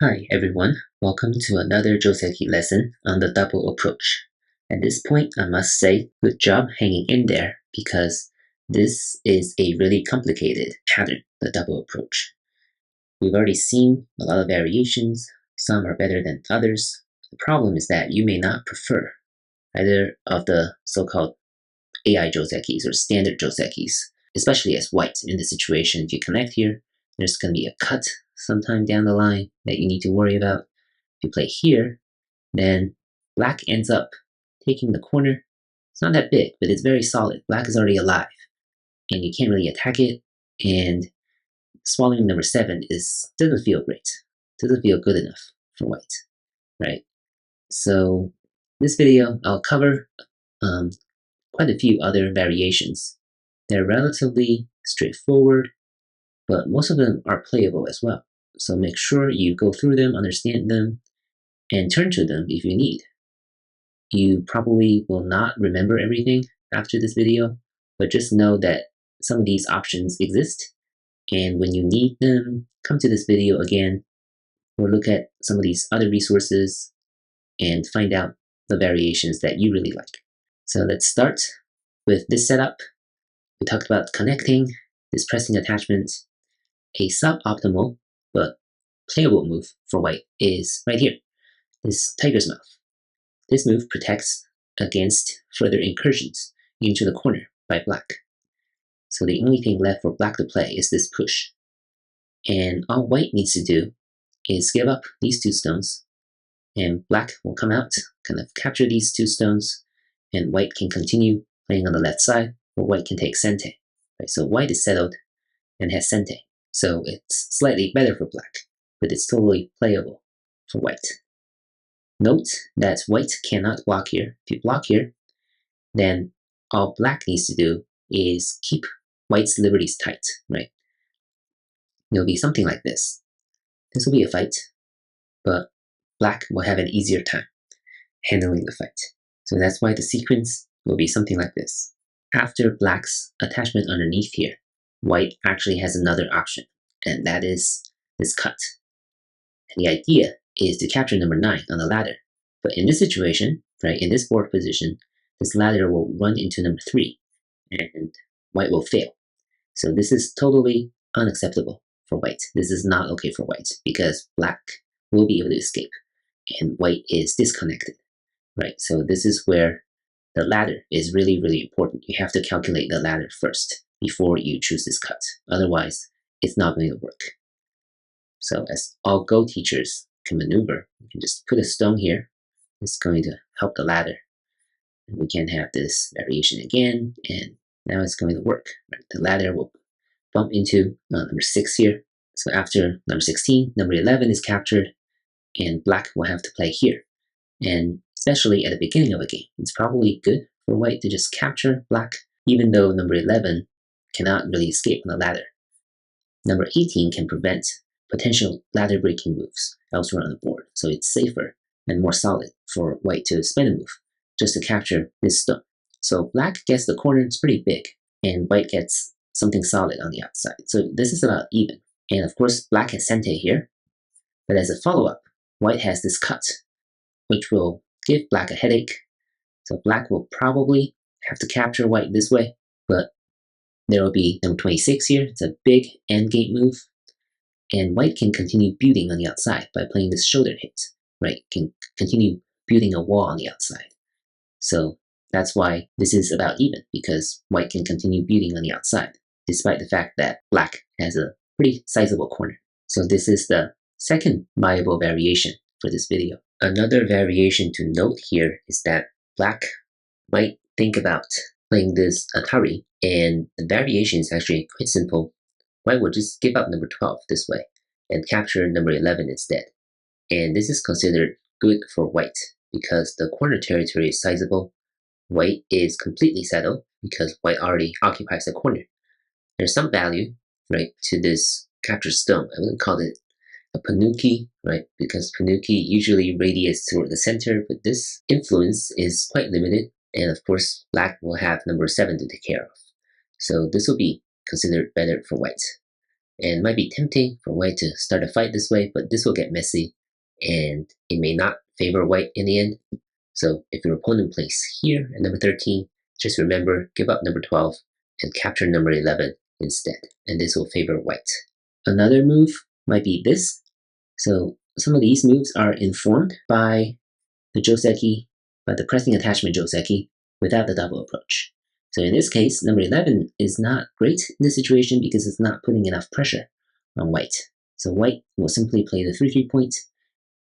Hi everyone, welcome to another Josekis lesson on the double approach. At this point, I must say, good job hanging in there because this is a really complicated pattern, the double approach. We've already seen a lot of variations, some are better than others. The problem is that you may not prefer either of the so-called AI Josekis or standard Josekis, especially as white in this situation. If you connect here, there's going to be a cut sometime down the line that you need to worry about. If you play here, then black ends up taking the corner. It's not that big, but it's very solid. Black is already alive, and you can't really attack it, and swallowing number 7 doesn't feel great. Doesn't feel good enough for white, right? So this video, I'll cover quite a few other variations. They're relatively straightforward, but most of them are playable as well. So make sure you go through them, understand them, and turn to them if you need. You probably will not remember everything after this video, but just know that some of these options exist, and when you need them, come to this video again or look at some of these other resources and find out the variations that you really like. So let's start with this setup. We talked about connecting, this pressing attachment. A suboptimal but playable move for white is right here, this tiger's mouth. This move protects against further incursions into the corner by black. So the only thing left for black to play is this push. And all white needs to do is give up these 2 stones, and black will come out, kind of capture these 2 stones, and white can continue playing on the left side, or white can take sente. Right? So white is settled and has sente. So it's slightly better for black, but it's totally playable for white. Note that white cannot block here. If you block here, then all black needs to do is keep white's liberties tight, right? It'll be something like this. This will be a fight, but black will have an easier time handling the fight. So that's why the sequence will be something like this. After black's attachment underneath here, white actually has another option, and that is this cut. And the idea is to capture number 9 on the ladder. But in this situation, right, in this board position, this ladder will run into number 3, and white will fail. So this is totally unacceptable for white. This is not okay for white, because black will be able to escape, and white is disconnected, right? So this is where the ladder is really, really important. You have to calculate the ladder first before you choose this cut. Otherwise, it's not going to work. So as all Go teachers can maneuver, you can just put a stone here. It's going to help the ladder. And we can have this variation again, and now it's going to work. Right? The ladder will bump into number 6 here. So after number 16, number 11 is captured, and black will have to play here. And especially at the beginning of a game, it's probably good for white to just capture black, even though number 11 cannot really escape on the ladder. Number 18 can prevent potential ladder breaking moves elsewhere on the board, so it's safer and more solid for white to spend a move just to capture this stone. So black gets the corner, it's pretty big, and white gets something solid on the outside. So this is about even. And of course, black has sente here, but as a follow-up, white has this cut, which will give black a headache. So black will probably have to capture white this way, but there will be number 26 here. It's a big endgame move, and white can continue building on the outside by playing this shoulder hit, right? Can continue building a wall on the outside. So that's why this is about even, because white can continue building on the outside, despite the fact that black has a pretty sizable corner. So this is the second viable variation for this video. Another variation to note here is that black might think about playing this Atari, and the variation is actually quite simple. White will just give up number 12 this way and capture number 11 instead. And this is considered good for white because the corner territory is sizable. White is completely settled because white already occupies the corner. There's some value, right, to this captured stone. I wouldn't call it a panuki, right, because panuki usually radiates toward the center, but this influence is quite limited. And of course, black will have number 7 to take care of. So this will be considered better for white. And it might be tempting for white to start a fight this way, but this will get messy and it may not favor white in the end. So if your opponent plays here at number 13, just remember, give up number 12 and capture number 11 instead, and this will favor white. Another move might be this. So some of these moves are informed by the Joseki, by the pressing attachment Joseki without the double approach. So in this case, number 11 is not great in this situation because it's not putting enough pressure on white. So white will simply play the 3-3 point.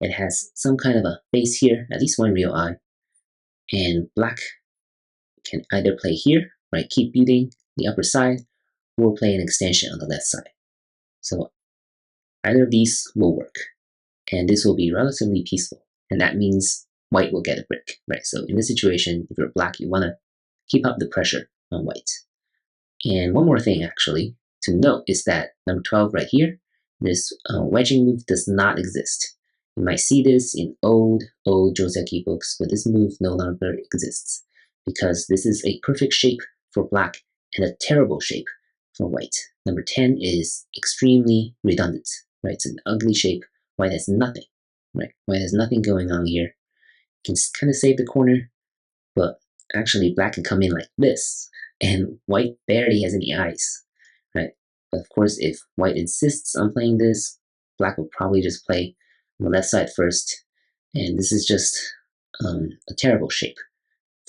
It has some kind of a base here, at least one real eye. And black can either play here, right, keep building the upper side, or play an extension on the left side. So either of these will work, and this will be relatively peaceful. And that means white will get a break, right? So in this situation, if you're black, you want to keep up the pressure on white. And one more thing actually to note is that number 12 right here, this wedging move does not exist. You might see this in old Joseki books, but this move no longer exists because this is a perfect shape for black and a terrible shape for white. Number 10 is extremely redundant, right? It's an ugly shape. White has nothing, right? White has nothing going on here. You can kind of save the corner, but actually black can come in like this, and white barely has any eyes, right? But of course, if white insists on playing this, black will probably just play on the left side first, and this is just a terrible shape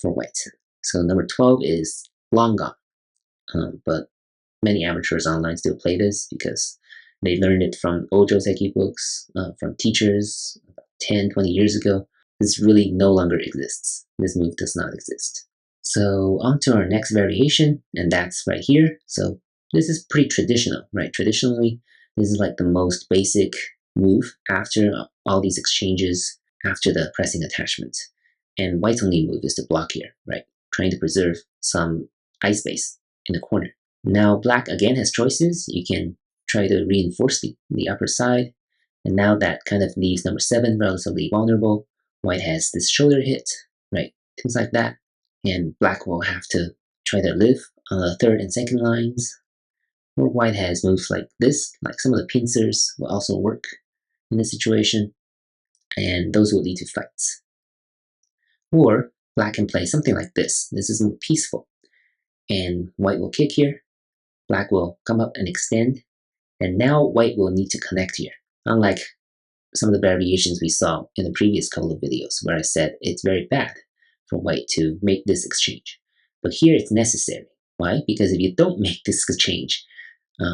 for white. So number 12 is long gone, but many amateurs online still play this because they learned it from old Joseki books, from teachers about 10, 20 years ago. This really no longer exists. This move does not exist. So on to our next variation, and that's right here. So this is pretty traditional, right? Traditionally, this is like the most basic move after all these exchanges, after the pressing attachment. And white's only move is to block here, right? Trying to preserve some eye space in the corner. Now black again has choices. You can try to reinforce the upper side, and now that kind of leaves number 7 relatively vulnerable. White has this shoulder hit, right? Things like that. And black will have to try to live on the third and second lines. Or white has moves like this, like some of the pincers will also work in this situation, and those will lead to fights. Or black can play something like this. This is more peaceful. And white will kick here, black will come up and extend, and now white will need to connect here. Unlike some of the variations we saw in the previous couple of videos where I said it's very bad for white to make this exchange. But here it's necessary. Why? Because if you don't make this exchange,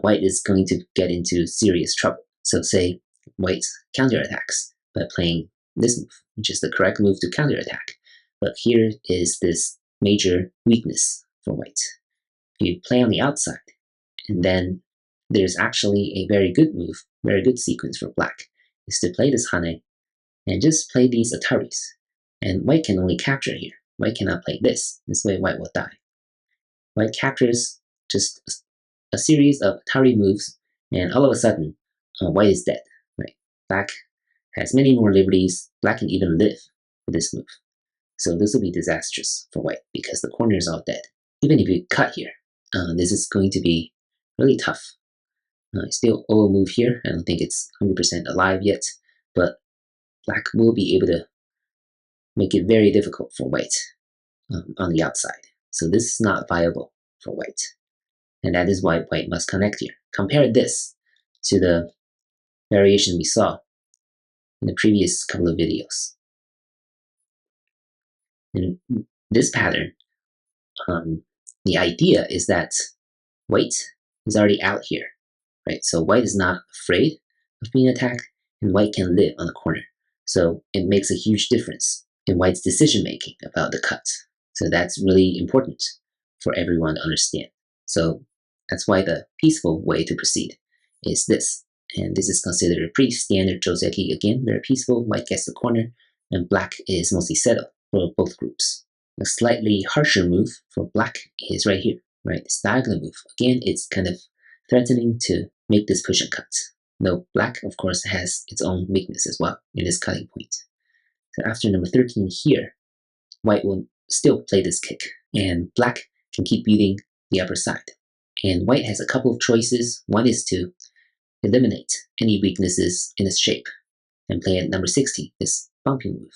white is going to get into serious trouble. So say white counterattacks by playing this move, which is the correct move to counterattack. But here is this major weakness for white. If you play on the outside, and then there's actually a very good move, very good sequence for black, is to play this Hane and just play these Ataris. And white can only capture here. White cannot play this. This way white will die. White captures just a series of Atari moves, and all of a sudden, white is dead. Right? Black has many more liberties. Black can even live with this move. So this will be disastrous for white because the corner is all dead. Even if you cut here, this is going to be really tough. Still owe a move here. I don't think it's 100% alive yet, but black will be able to make it very difficult for white on the outside. So this is not viable for white. And that is why white must connect here. Compare this to the variation we saw in the previous couple of videos. In this pattern, the idea is that white is already out here, right? So white is not afraid of being attacked, and white can live on the corner. So it makes a huge difference in white's decision making about the cut. So that's really important for everyone to understand. So that's why the peaceful way to proceed is this. And this is considered a pretty standard Joseki. Again, very peaceful. White gets the corner, and black is mostly settled for both groups. A slightly harsher move for black is right here, right? This diagonal move. Again, it's kind of threatening to make this push and cut. Though black, of course, has its own weakness as well in this cutting point. So after number 13 here, white will still play this kick, and black can keep beating the upper side. And white has a couple of choices. One is to eliminate any weaknesses in its shape and play at number 16, this bumping move.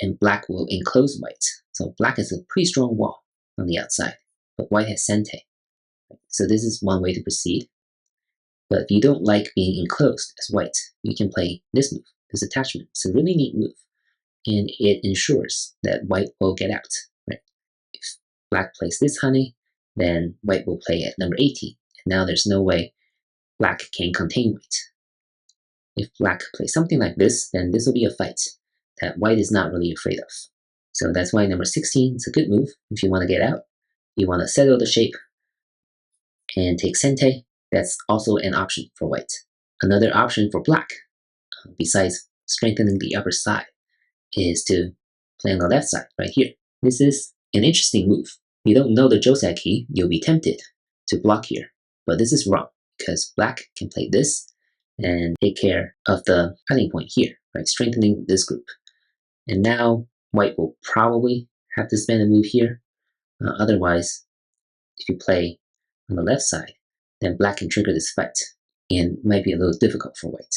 And black will enclose white. So black has a pretty strong wall on the outside, but white has sente. So this is one way to proceed. But if you don't like being enclosed as white, you can play this move, this attachment. It's a really neat move, and it ensures that white will get out. Right? If black plays this honey, then white will play at number 18. And now there's no way black can contain white. If black plays something like this, then this will be a fight that white is not really afraid of. So that's why number 16 is a good move if you want to get out. You want to settle the shape and take sente. That's also an option for white. Another option for black, besides strengthening the upper side, is to play on the left side right here. This is an interesting move. If you don't know the Joseki, you'll be tempted to block here. But this is wrong because black can play this and take care of the cutting point here, right? Strengthening this group. And now white will probably have to spend a move here. Otherwise, if you play on the left side, then black can trigger this fight and it might be a little difficult for white.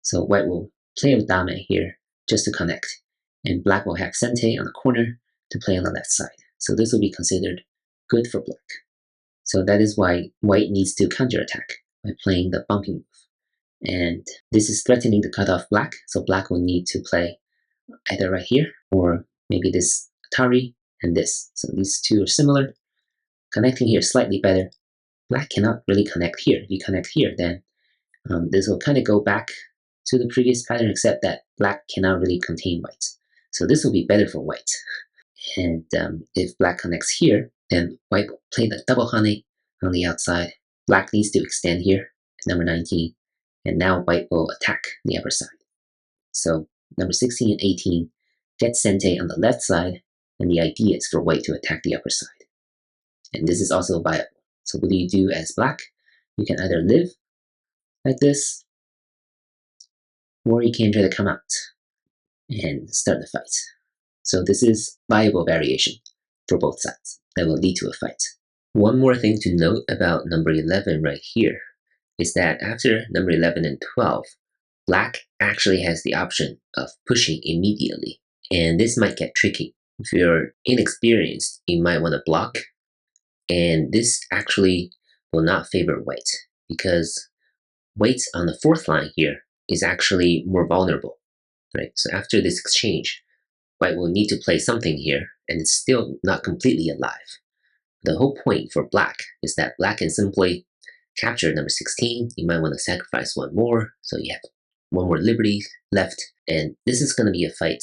So white will play with dame here just to connect, and black will have sente on the corner to play on the left side. So this will be considered good for black. So that is why white needs to counterattack by playing the bumping move. And this is threatening to cut off black, so black will need to play either right here or maybe this Atari and this. So these two are similar. Connecting here is slightly better. Black cannot really connect here. If you connect here, then this will kind of go back to the previous pattern, except that black cannot really contain white. So this will be better for white. And if black connects here, then white will play the double honey on the outside. Black needs to extend here at number 19, and now white will attack the upper side. So number 16 and 18 get sente on the left side, and the idea is for white to attack the upper side. And this is also viable. So what do you do as black? You can either live like this, or you can try to come out and start the fight. So this is viable variation for both sides that will lead to a fight. One more thing to note about number 11 right here is that after number 11 and 12, black actually has the option of pushing immediately. And this might get tricky. If you're inexperienced, you might want to block. And this actually will not favor white because white on the fourth line here is actually more vulnerable, right? So after this exchange, white will need to play something here and it's still not completely alive. The whole point for black is that black can simply capture number 16. You might want to sacrifice one more, so you have one more liberty left. And this is going to be a fight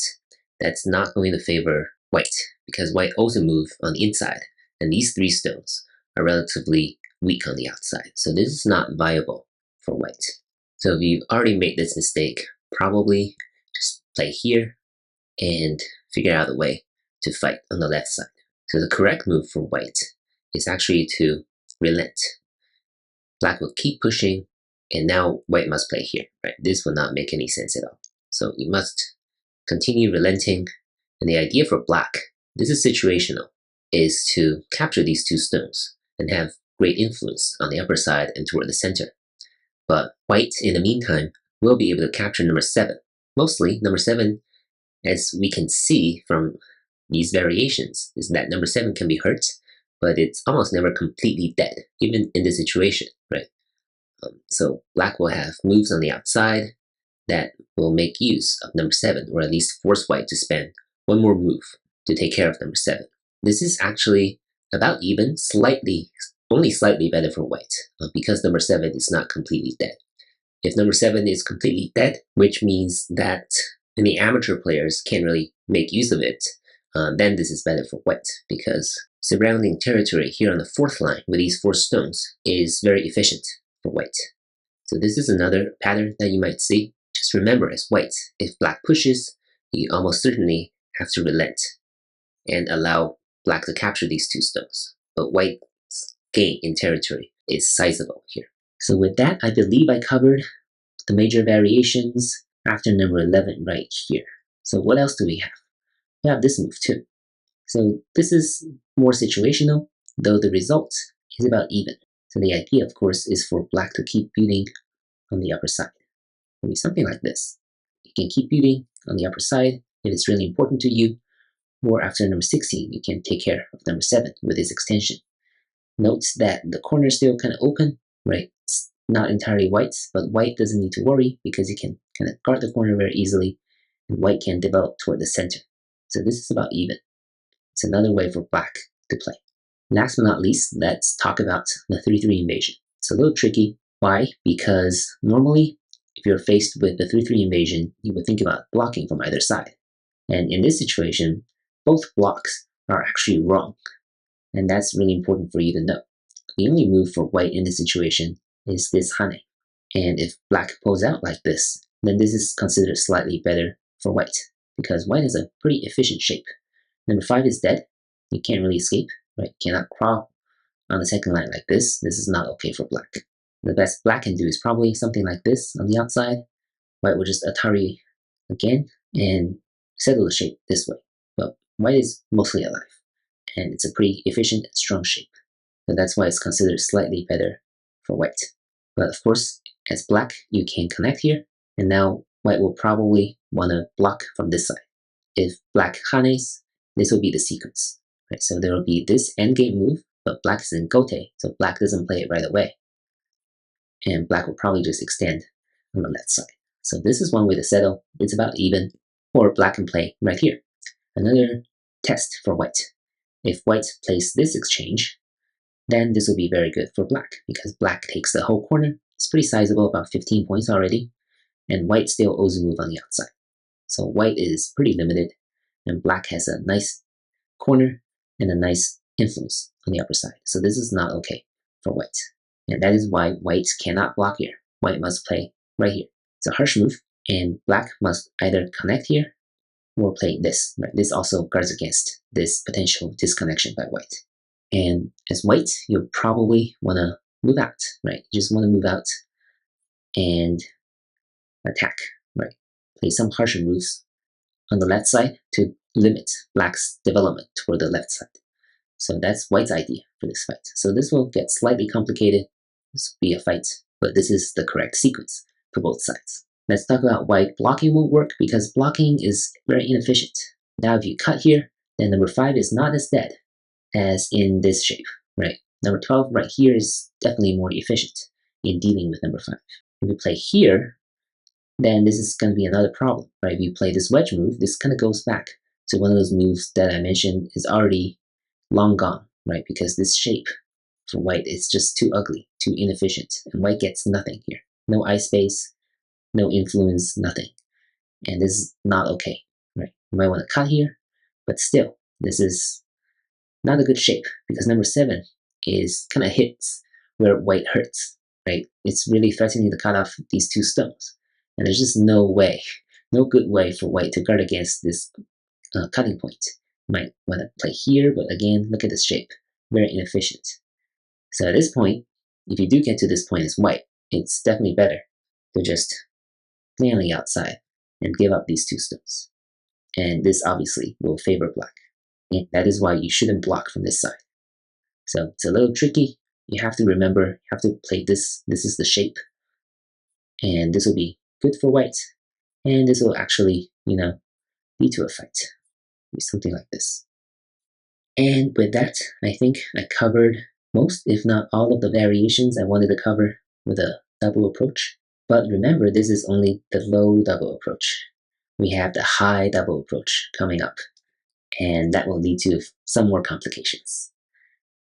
that's not going to favor white because white also move on the inside. And these three stones are relatively weak on the outside. So this is not viable for white. So if you've already made this mistake, probably just play here and figure out a way to fight on the left side. So the correct move for white is actually to relent. Black will keep pushing, and now white must play here, right? This will not make any sense at all. So you must continue relenting. And the idea for black, this is situational, is to capture these two stones and have great influence on the upper side and toward the center. But white, in the meantime, will be able to capture number 7. Mostly, number 7, as we can see from these variations, is that number 7 can be hurt, but it's almost never completely dead, even in this situation, right? So black will have moves on the outside that will make use of number 7, or at least force white to spend one more move to take care of number 7. This is actually about even, only slightly better for white, because number 7 is not completely dead. If number 7 is completely dead, which means that any amateur players can't really make use of it, then this is better for white, because surrounding territory here on the fourth line with these 4 stones is very efficient for white. So this is another pattern that you might see. Just remember, as white, if black pushes, you almost certainly have to relent and allow black to capture these 2 stones. But white's gain in territory is sizable here. So with that, I believe I covered the major variations after number 11 right here. So what else do we have? We have this move too. So this is more situational, though the result is about even. So the idea, of course, is for black to keep building on the upper side. It'll be something like this. You can keep building on the upper side if it's really important to you, or after number 16, you can take care of number 7 with this extension. Note that the corner is still kind of open, right? It's not entirely white, but white doesn't need to worry because you can kind of guard the corner very easily, and white can develop toward the center. So this is about even. It's another way for black to play. Last but not least, let's talk about the 3-3 invasion. It's a little tricky. Why? Because normally, if you're faced with the 3-3 invasion, you would think about blocking from either side. And in this situation, both blocks are actually wrong. And that's really important for you to know. The only move for white in this situation is this hane. And if black pulls out like this, then this is considered slightly better for white, because white has a pretty efficient shape. Number 5 is dead. You can't really escape, right? You cannot crawl on the second line like this. This is not okay for black. The best black can do is probably something like this on the outside. White will just Atari again and settle the shape this way. But white is mostly alive, and it's a pretty efficient and strong shape. So that's why it's considered slightly better for white. But of course, as black, you can connect here, and now white will probably want to block from this side. If black hanes, this will be the sequence. Right? So there will be this endgame move, but black is in gote, so black doesn't play it right away. And black will probably just extend on the left side. So this is one way to settle. It's about even, or black can play right here. Another test for white. If white plays this exchange, then this will be very good for black, because black takes the whole corner. It's pretty sizable, about 15 points already, and white still owes a move on the outside. So white is pretty limited, and black has a nice corner and a nice influence on the upper side. So this is not okay for white. And that is why white cannot block here. White must play right here. It's a harsh move, and black must either connect here or play this. Right? This also guards against this potential disconnection by white. And as white, you'll probably want to move out, right? You just want to move out and attack, right? Play some harsher moves on the left side to limit black's development toward the left side. So that's white's idea for this fight. So this will get slightly complicated. This will be a fight, but this is the correct sequence for both sides. Let's talk about why blocking won't work, because blocking is very inefficient. Now if you cut here, then number 5 is not as dead as in this shape, right? Number 12 right here is definitely more efficient in dealing with number 5. If you play here, then this is going to be another problem, right? If you play this wedge move, this kind of goes back to one of those moves that I mentioned is already long gone, right? Because this shape for white is just too ugly, too inefficient, and white gets nothing here. No eye space, no influence, nothing. And this is not okay, right? You might want to cut here, but still, this is not a good shape, because number 7 is kind of hits where white hurts, right? It's really threatening to cut off these 2 stones. And there's just no way, no good way for white to guard against this cutting point. You might want to play here, but again, look at this shape. Very inefficient. So at this point, if you do get to this point as white, it's definitely better to just play on the outside and give up these 2 stones. And this obviously will favor black. And that is why you shouldn't block from this side. So it's a little tricky. You have to remember, you have to play this. This is the shape. And this will be good for white. And this will actually, lead to a fight. Something like this. And with that, I think I covered most, if not all, of the variations I wanted to cover with a double approach. But remember, this is only the low double approach. We have the high double approach coming up, and that will lead to some more complications.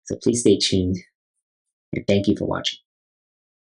So please stay tuned, and thank you for watching.